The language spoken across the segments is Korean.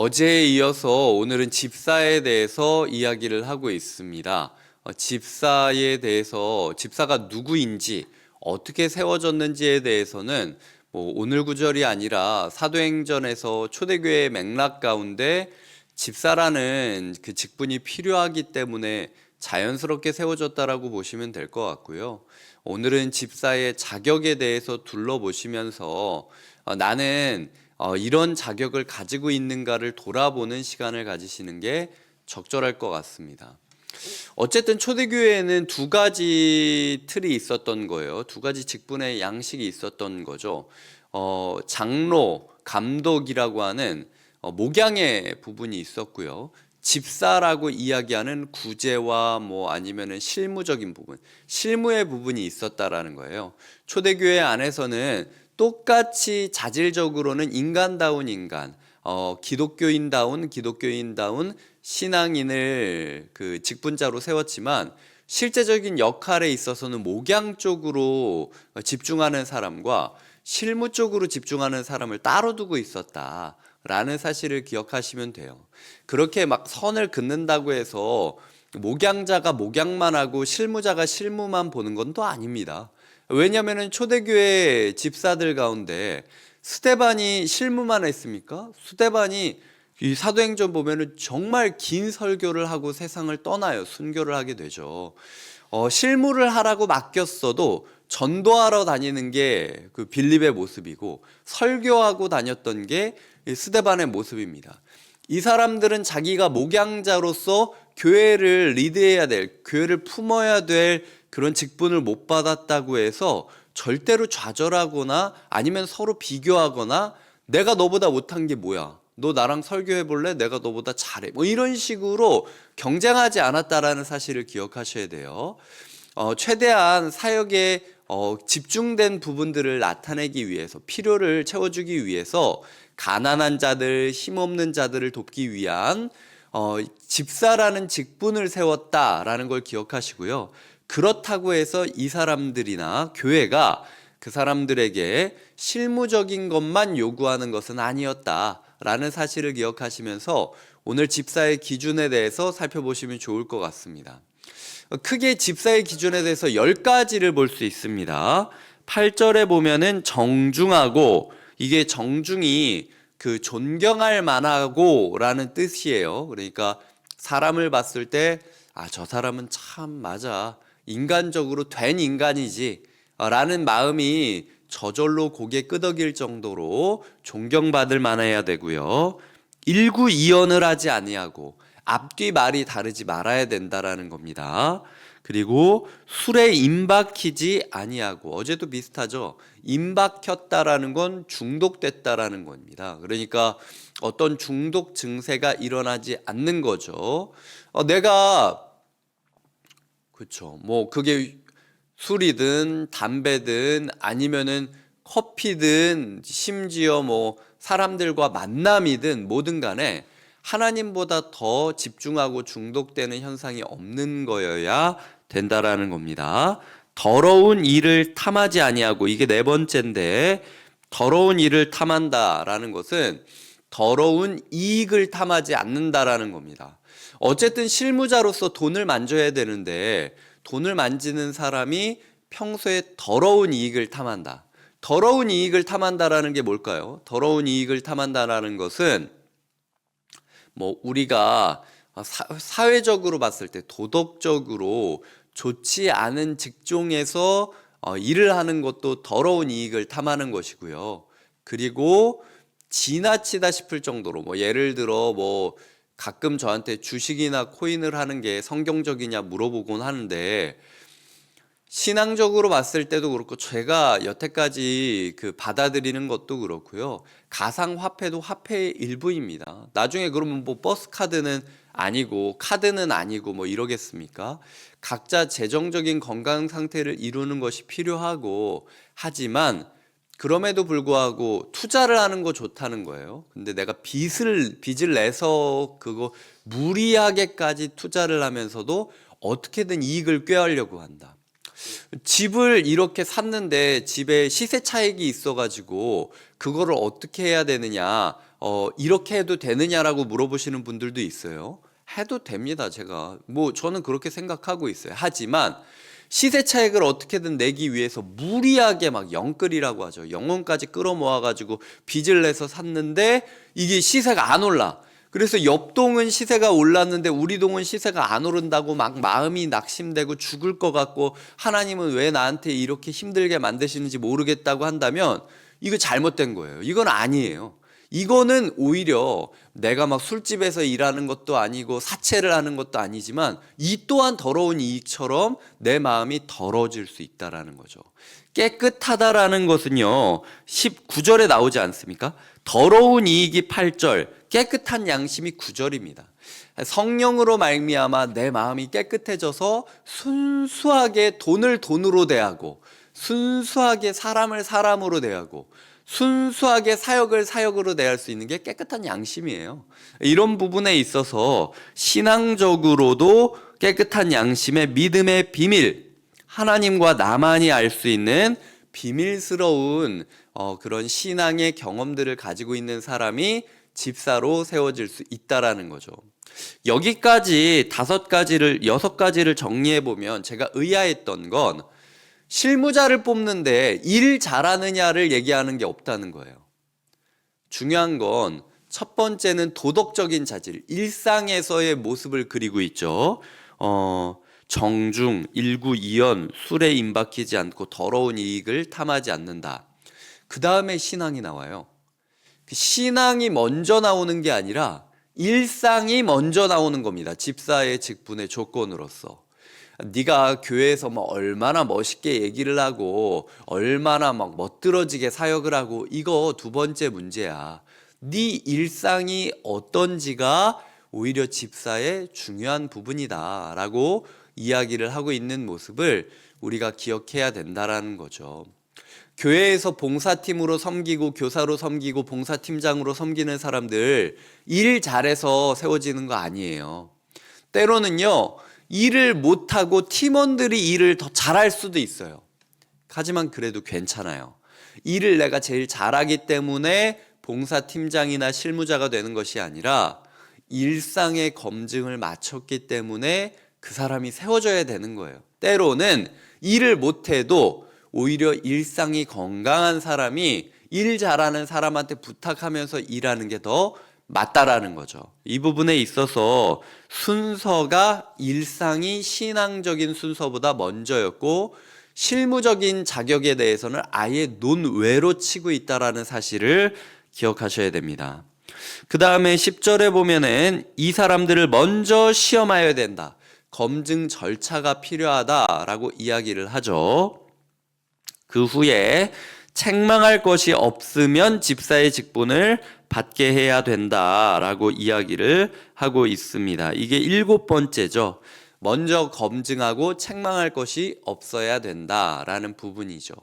어제에 이어서 오늘은 집사에 대해서 이야기를 하고 있습니다. 집사에 대해서 집사가 누구인지 어떻게 세워졌는지에 대해서는 오늘 구절이 아니라 사도행전에서 초대교회의 맥락 가운데 집사라는 그 직분이 필요하기 때문에 자연스럽게 세워졌다라고 보시면 될 것 같고요. 오늘은 집사의 자격에 대해서 둘러보시면서 나는 이런 자격을 가지고 있는가를 돌아보는 시간을 가지시는 게 적절할 것 같습니다. 어쨌든 초대교회에는 두 가지 틀이 있었던 거예요. 두 가지 직분의 양식이 있었던 거죠. 장로, 감독이라고 하는 목양의 부분이 있었고요. 집사라고 이야기하는 구제와 아니면은 실무적인 부분, 실무의 부분이 있었다라는 거예요. 초대교회 안에서는 똑같이 자질적으로는 인간다운 인간, 기독교인다운 신앙인을 그 직분자로 세웠지만 실제적인 역할에 있어서는 목양 쪽으로 집중하는 사람과 실무 쪽으로 집중하는 사람을 따로 두고 있었다라는 사실을 기억하시면 돼요. 그렇게 막 선을 긋는다고 해서 목양자가 목양만 하고 실무자가 실무만 보는 건 또 아닙니다. 왜냐하면 초대교회 집사들 가운데 스데반이 실무만 했습니까? 스데반이 이 사도행전 보면은 정말 긴 설교를 하고 세상을 떠나요. 순교를 하게 되죠. 실무를 하라고 맡겼어도 전도하러 다니는 게 그 빌립의 모습이고 설교하고 다녔던 게 스데반의 모습입니다. 이 사람들은 자기가 목양자로서 교회를 리드해야 될, 교회를 품어야 될 그런 직분을 못 받았다고 해서 절대로 좌절하거나 아니면 서로 비교하거나 내가 너보다 못한 게 뭐야? 너 나랑 설교해 볼래? 내가 너보다 잘해. 이런 식으로 경쟁하지 않았다라는 사실을 기억하셔야 돼요. 최대한 사역에 집중된 부분들을 나타내기 위해서, 필요를 채워주기 위해서 가난한 자들, 힘없는 자들을 돕기 위한 집사라는 직분을 세웠다라는 걸 기억하시고요. 그렇다고 해서 이 사람들이나 교회가 그 사람들에게 실무적인 것만 요구하는 것은 아니었다라는 사실을 기억하시면서 오늘 집사의 기준에 대해서 살펴보시면 좋을 것 같습니다. 크게 집사의 기준에 대해서 10가지를 볼 수 있습니다. 8절에 보면은 정중하고, 이게 정중이 그 존경할 만하고 라는 뜻이에요. 그러니까 사람을 봤을 때 저 사람은 참 맞아, 인간적으로 된 인간이지 라는 마음이 저절로 고개 끄덕일 정도로 존경받을 만해야 되고요. 일구이연을 하지 아니하고 앞뒤 말이 다르지 말아야 된다라는 겁니다. 그리고 술에 임박히지 아니하고, 어제도 비슷하죠. 임박혔다라는 건 중독됐다라는 겁니다. 그러니까 어떤 중독 증세가 일어나지 않는 거죠. 내가 그렇죠. 그게 술이든 담배든 아니면은 커피든 심지어 사람들과 만남이든 뭐든 간에 하나님보다 더 집중하고 중독되는 현상이 없는 거여야 된다라는 겁니다. 더러운 일을 탐하지 아니하고, 이게 네 번째인데, 더러운 일을 탐한다라는 것은 더러운 이익을 탐하지 않는다라는 겁니다. 어쨌든 실무자로서 돈을 만져야 되는데 돈을 만지는 사람이 평소에 더러운 이익을 탐한다. 더러운 이익을 탐한다라는 게 뭘까요? 더러운 이익을 탐한다라는 것은 우리가 사회적으로 봤을 때 도덕적으로 좋지 않은 직종에서 일을 하는 것도 더러운 이익을 탐하는 것이고요. 그리고 지나치다 싶을 정도로 예를 들어 가끔 저한테 주식이나 코인을 하는 게 성경적이냐 물어보곤 하는데, 신앙적으로 봤을 때도 그렇고 제가 여태까지 그 받아들이는 것도 그렇고요. 가상화폐도 화폐의 일부입니다. 나중에 그러면 버스 카드는 아니고 카드는 아니고 이러겠습니까? 각자 재정적인 건강 상태를 이루는 것이 필요하고, 하지만 그럼에도 불구하고 투자를 하는 거 좋다는 거예요. 근데 내가 빚을 내서 그거 무리하게까지 투자를 하면서도 어떻게든 이익을 꾀하려고 한다. 집을 이렇게 샀는데 집에 시세 차익이 있어가지고 그거를 어떻게 해야 되느냐, 이렇게 해도 되느냐라고 물어보시는 분들도 있어요. 해도 됩니다. 저는 그렇게 생각하고 있어요. 하지만 시세 차익을 어떻게든 내기 위해서 무리하게 막 영끌이라고 하죠. 영혼까지 끌어모아가지고 빚을 내서 샀는데 이게 시세가 안 올라. 그래서 옆 동은 시세가 올랐는데 우리 동은 시세가 안 오른다고 막 마음이 낙심되고 죽을 것 같고, 하나님은 왜 나한테 이렇게 힘들게 만드시는지 모르겠다고 한다면 이거 잘못된 거예요. 이건 아니에요. 이거는 오히려 내가 막 술집에서 일하는 것도 아니고 사채를 하는 것도 아니지만 이 또한 더러운 이익처럼 내 마음이 더러워질 수 있다라는 거죠. 깨끗하다라는 것은요 19절에 나오지 않습니까? 더러운 이익이 8절, 깨끗한 양심이 9절입니다. 성령으로 말미암아 내 마음이 깨끗해져서 순수하게 돈을 돈으로 대하고, 순수하게 사람을 사람으로 대하고, 순수하게 사역을 사역으로 대할 수 있는 게 깨끗한 양심이에요. 이런 부분에 있어서 신앙적으로도 깨끗한 양심의 믿음의 비밀, 하나님과 나만이 알 수 있는 비밀스러운 그런 신앙의 경험들을 가지고 있는 사람이 집사로 세워질 수 있다라는 거죠. 여기까지 6가지를 정리해 보면 제가 의아했던 건 실무자를 뽑는데 일 잘하느냐를 얘기하는 게 없다는 거예요. 중요한 건 첫 번째는 도덕적인 자질, 일상에서의 모습을 그리고 있죠. 정중, 일구이연, 술에 임박히지 않고 더러운 이익을 탐하지 않는다. 그 다음에 신앙이 나와요. 신앙이 먼저 나오는 게 아니라 일상이 먼저 나오는 겁니다. 집사의 직분의 조건으로서. 네가 교회에서 뭐 얼마나 멋있게 얘기를 하고 얼마나 막 멋들어지게 사역을 하고 이거 두 번째 문제야. 네 일상이 어떤지가 오히려 집사의 중요한 부분이다 라고 이야기를 하고 있는 모습을 우리가 기억해야 된다라는 거죠. 교회에서 봉사팀으로 섬기고 교사로 섬기고 봉사팀장으로 섬기는 사람들 일 잘해서 세워지는 거 아니에요. 때로는요 일을 못하고 팀원들이 일을 더 잘할 수도 있어요. 하지만 그래도 괜찮아요. 일을 내가 제일 잘하기 때문에 봉사팀장이나 실무자가 되는 것이 아니라 일상의 검증을 마쳤기 때문에 그 사람이 세워져야 되는 거예요. 때로는 일을 못해도 오히려 일상이 건강한 사람이 일 잘하는 사람한테 부탁하면서 일하는 게 더 맞다라는 거죠. 이 부분에 있어서 순서가 일상이 신앙적인 순서보다 먼저였고 실무적인 자격에 대해서는 아예 논외로 치고 있다라는 사실을 기억하셔야 됩니다. 그 다음에 10절에 보면은 이 사람들을 먼저 시험하여야 된다. 검증 절차가 필요하다라고 이야기를 하죠. 그 후에 책망할 것이 없으면 집사의 직분을 받게 해야 된다라고 이야기를 하고 있습니다. 이게 7번째죠. 먼저 검증하고 책망할 것이 없어야 된다라는 부분이죠.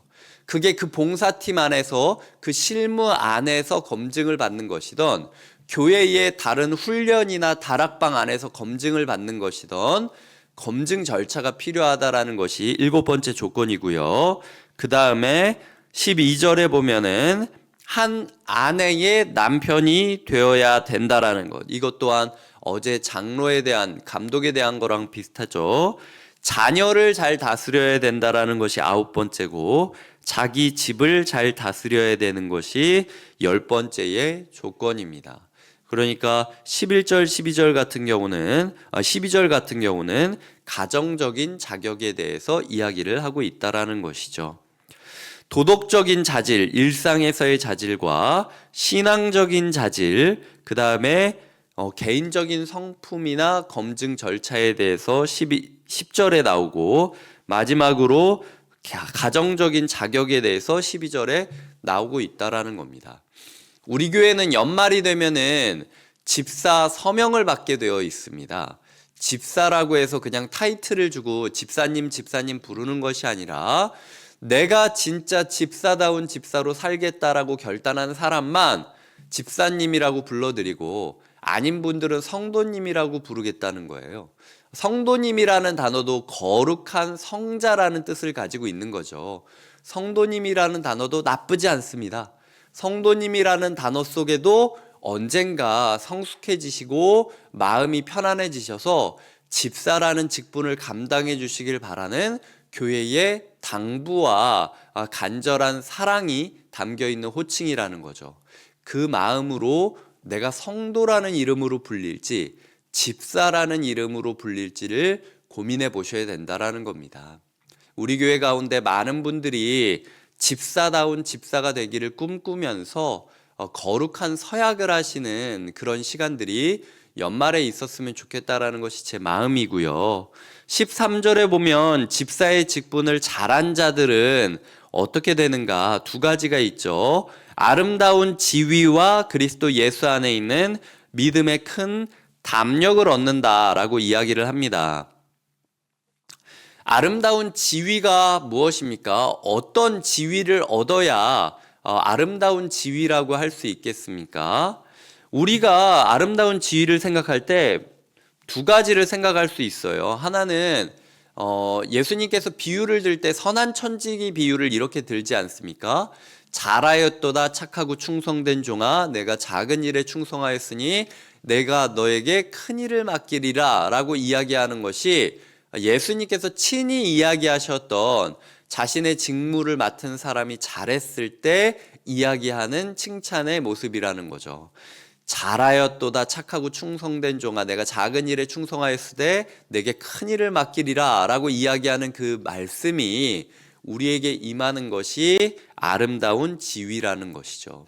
그게 그 봉사팀 안에서 그 실무 안에서 검증을 받는 것이든 교회의 다른 훈련이나 다락방 안에서 검증을 받는 것이든 검증 절차가 필요하다라는 것이 7번째 조건이고요. 그 다음에 12절에 보면은 한 아내의 남편이 되어야 된다라는 것. 이것 또한 어제 장로에 대한 감독에 대한 거랑 비슷하죠. 자녀를 잘 다스려야 된다라는 것이 9번째고 자기 집을 잘 다스려야 되는 것이 10번째의 조건입니다. 그러니까 11절, 12절 같은 경우는 12절 같은 경우는 가정적인 자격에 대해서 이야기를 하고 있다라는 것이죠. 도덕적인 자질, 일상에서의 자질과 신앙적인 자질, 그 다음에 개인적인 성품이나 검증 절차에 대해서 10절에 나오고 마지막으로 가정적인 자격에 대해서 12절에 나오고 있다라는 겁니다. 우리 교회는 연말이 되면은 집사 서명을 받게 되어 있습니다. 집사라고 해서 그냥 타이틀을 주고 집사님 부르는 것이 아니라 내가 진짜 집사다운 집사로 살겠다라고 결단한 사람만 집사님이라고 불러드리고 아닌 분들은 성도님이라고 부르겠다는 거예요. 성도님이라는 단어도 거룩한 성자라는 뜻을 가지고 있는 거죠. 성도님이라는 단어도 나쁘지 않습니다. 성도님이라는 단어 속에도 언젠가 성숙해지시고 마음이 편안해지셔서 집사라는 직분을 감당해 주시길 바라는 교회의 당부와 간절한 사랑이 담겨 있는 호칭이라는 거죠. 그 마음으로 내가 성도라는 이름으로 불릴지 집사라는 이름으로 불릴지를 고민해 보셔야 된다라는 겁니다. 우리 교회 가운데 많은 분들이 집사다운 집사가 되기를 꿈꾸면서 거룩한 서약을 하시는 그런 시간들이 연말에 있었으면 좋겠다라는 것이 제 마음이고요. 13절에 보면 집사의 직분을 잘한 자들은 어떻게 되는가 두 가지가 있죠. 아름다운 지위와 그리스도 예수 안에 있는 믿음의 큰 담력을 얻는다라고 이야기를 합니다. 아름다운 지위가 무엇입니까? 어떤 지위를 얻어야 아름다운 지위라고 할 수 있겠습니까? 우리가 아름다운 지위를 생각할 때 두 가지를 생각할 수 있어요. 하나는 예수님께서 비유를 들 때 선한 천지기 비유를 이렇게 들지 않습니까? 잘하였도다 착하고 충성된 종아, 내가 작은 일에 충성하였으니 내가 너에게 큰 일을 맡기리라 라고 이야기하는 것이 예수님께서 친히 이야기하셨던 자신의 직무를 맡은 사람이 잘했을 때 이야기하는 칭찬의 모습이라는 거죠. 잘하였도다 착하고 충성된 종아, 내가 작은 일에 충성하였으되 내게 큰 일을 맡기리라 라고 이야기하는 그 말씀이 우리에게 임하는 것이 아름다운 지위라는 것이죠.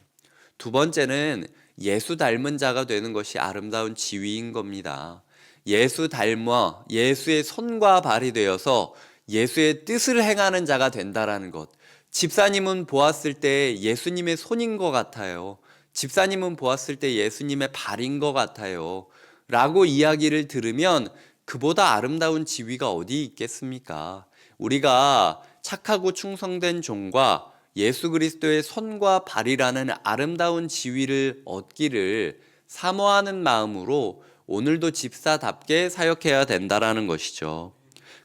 두 번째는 예수 닮은 자가 되는 것이 아름다운 지위인 겁니다. 예수 닮아 예수의 손과 발이 되어서 예수의 뜻을 행하는 자가 된다라는 것. 집사님은 보았을 때 예수님의 손인 것 같아요. 집사님은 보았을 때 예수님의 발인 것 같아요. 라고 이야기를 들으면 그보다 아름다운 지위가 어디 있겠습니까? 우리가 착하고 충성된 종과 예수 그리스도의 손과 발이라는 아름다운 지위를 얻기를 사모하는 마음으로 오늘도 집사답게 사역해야 된다라는 것이죠.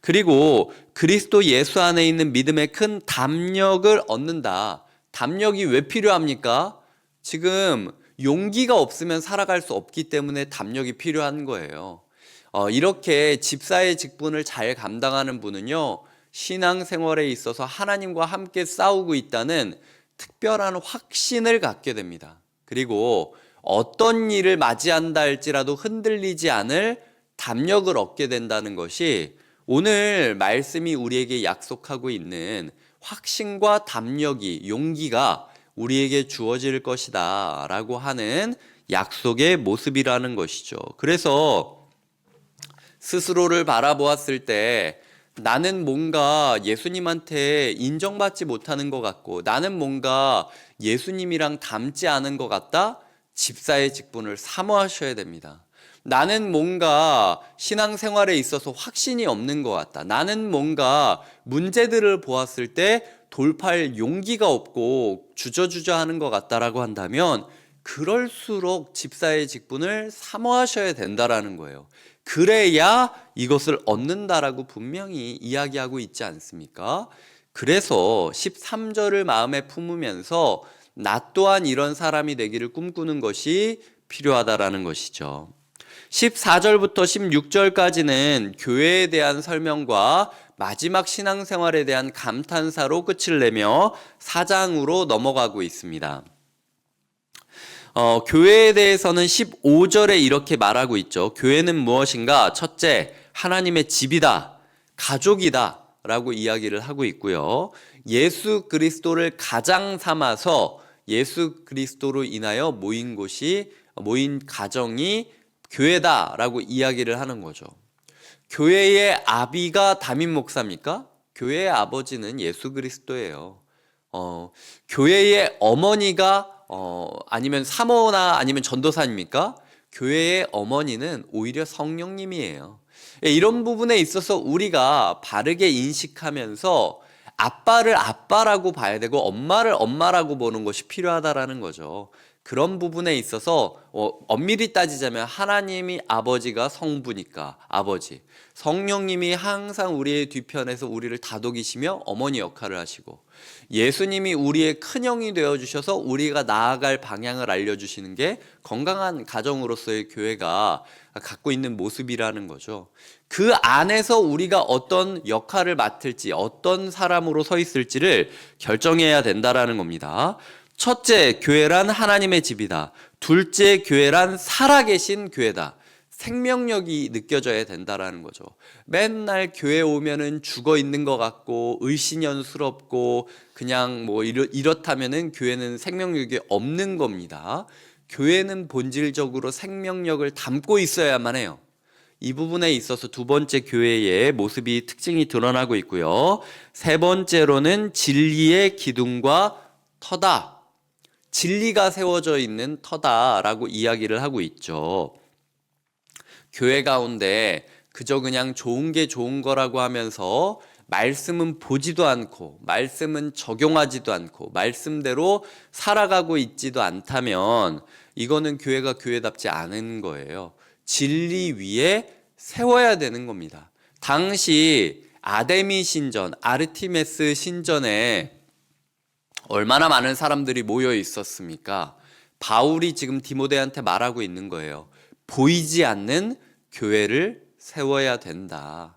그리고 그리스도 예수 안에 있는 믿음의 큰 담력을 얻는다. 담력이 왜 필요합니까? 지금 용기가 없으면 살아갈 수 없기 때문에 담력이 필요한 거예요. 이렇게 집사의 직분을 잘 감당하는 분은요, 신앙생활에 있어서 하나님과 함께 싸우고 있다는 특별한 확신을 갖게 됩니다. 그리고 어떤 일을 맞이한다 할지라도 흔들리지 않을 담력을 얻게 된다는 것이 오늘 말씀이 우리에게 약속하고 있는 확신과 담력이, 용기가 우리에게 주어질 것이다 라고 하는 약속의 모습이라는 것이죠. 그래서 스스로를 바라보았을 때 나는 뭔가 예수님한테 인정받지 못하는 것 같고 나는 뭔가 예수님이랑 닮지 않은 것 같다? 집사의 직분을 사모하셔야 됩니다. 나는 뭔가 신앙생활에 있어서 확신이 없는 것 같다. 나는 뭔가 문제들을 보았을 때 돌파할 용기가 없고 주저주저 하는 것 같다라고 한다면 그럴수록 집사의 직분을 사모하셔야 된다라는 거예요. 그래야 이것을 얻는다라고 분명히 이야기하고 있지 않습니까? 그래서 13절을 마음에 품으면서 나 또한 이런 사람이 되기를 꿈꾸는 것이 필요하다라는 것이죠. 14절부터 16절까지는 교회에 대한 설명과 마지막 신앙생활에 대한 감탄사로 끝을 내며 4장으로 넘어가고 있습니다. 교회에 대해서는 15절에 이렇게 말하고 있죠. 교회는 무엇인가? 첫째, 하나님의 집이다, 가족이다 라고 이야기를 하고 있고요. 예수 그리스도를 가장 삼아서 예수 그리스도로 인하여 모인 곳이, 모인 가정이 교회다라고 이야기를 하는 거죠. 교회의 아비가 담임 목사입니까? 교회의 아버지는 예수 그리스도예요. 교회의 어머니가 아니면 사모나 아니면 전도사입니까? 교회의 어머니는 오히려 성령님이에요. 이런 부분에 있어서 우리가 바르게 인식하면서 아빠를 아빠라고 봐야 되고 엄마를 엄마라고 보는 것이 필요하다라는 거죠. 그런 부분에 있어서 엄밀히 따지자면 하나님이 아버지가 성부니까 아버지, 성령님이 항상 우리의 뒤편에서 우리를 다독이시며 어머니 역할을 하시고, 예수님이 우리의 큰형이 되어주셔서 우리가 나아갈 방향을 알려주시는 게 건강한 가정으로서의 교회가 갖고 있는 모습이라는 거죠. 그 안에서 우리가 어떤 역할을 맡을지, 어떤 사람으로 서 있을지를 결정해야 된다라는 겁니다. 첫째, 교회란 하나님의 집이다. 둘째, 교회란 살아계신 교회다. 생명력이 느껴져야 된다라는 거죠. 맨날 교회 오면은 죽어 있는 것 같고 을씨년스럽고 그냥 뭐 이렇다면은 교회는 생명력이 없는 겁니다. 교회는 본질적으로 생명력을 담고 있어야만 해요. 이 부분에 있어서 두 번째 교회의 모습이 특징이 드러나고 있고요. 세 번째로는 진리의 기둥과 터다. 진리가 세워져 있는 터다라고 이야기를 하고 있죠. 교회 가운데 그저 그냥 좋은 게 좋은 거라고 하면서 말씀은 보지도 않고 말씀은 적용하지도 않고 말씀대로 살아가고 있지도 않다면 이거는 교회가 교회답지 않은 거예요. 진리 위에 세워야 되는 겁니다. 당시 아데미 신전, 아르티메스 신전에 얼마나 많은 사람들이 모여 있었습니까? 바울이 지금 디모데한테 말하고 있는 거예요. 보이지 않는 교회를 세워야 된다.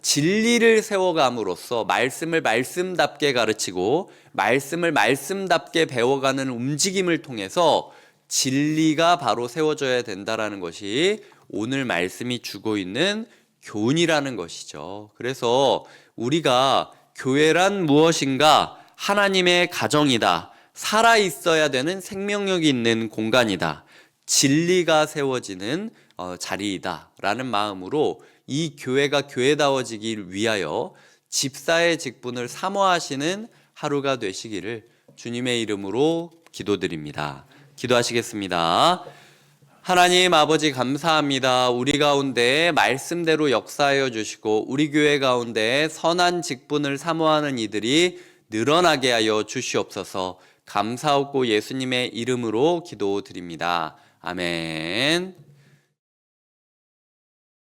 진리를 세워감으로써 말씀을 말씀답게 가르치고 말씀을 말씀답게 배워가는 움직임을 통해서 진리가 바로 세워져야 된다라는 것이 오늘 말씀이 주고 있는 교훈이라는 것이죠. 그래서 우리가 교회란 무엇인가? 하나님의 가정이다. 살아있어야 되는 생명력이 있는 공간이다. 진리가 세워지는 자리이다 라는 마음으로 이 교회가 교회다워지길 위하여 집사의 직분을 사모하시는 하루가 되시기를 주님의 이름으로 기도드립니다. 기도하시겠습니다. 하나님 아버지 감사합니다. 우리 가운데 말씀대로 역사하여 주시고 우리 교회 가운데 선한 직분을 사모하는 이들이 늘어나게 하여 주시옵소서. 감사하고 예수님의 이름으로 기도드립니다. 아멘.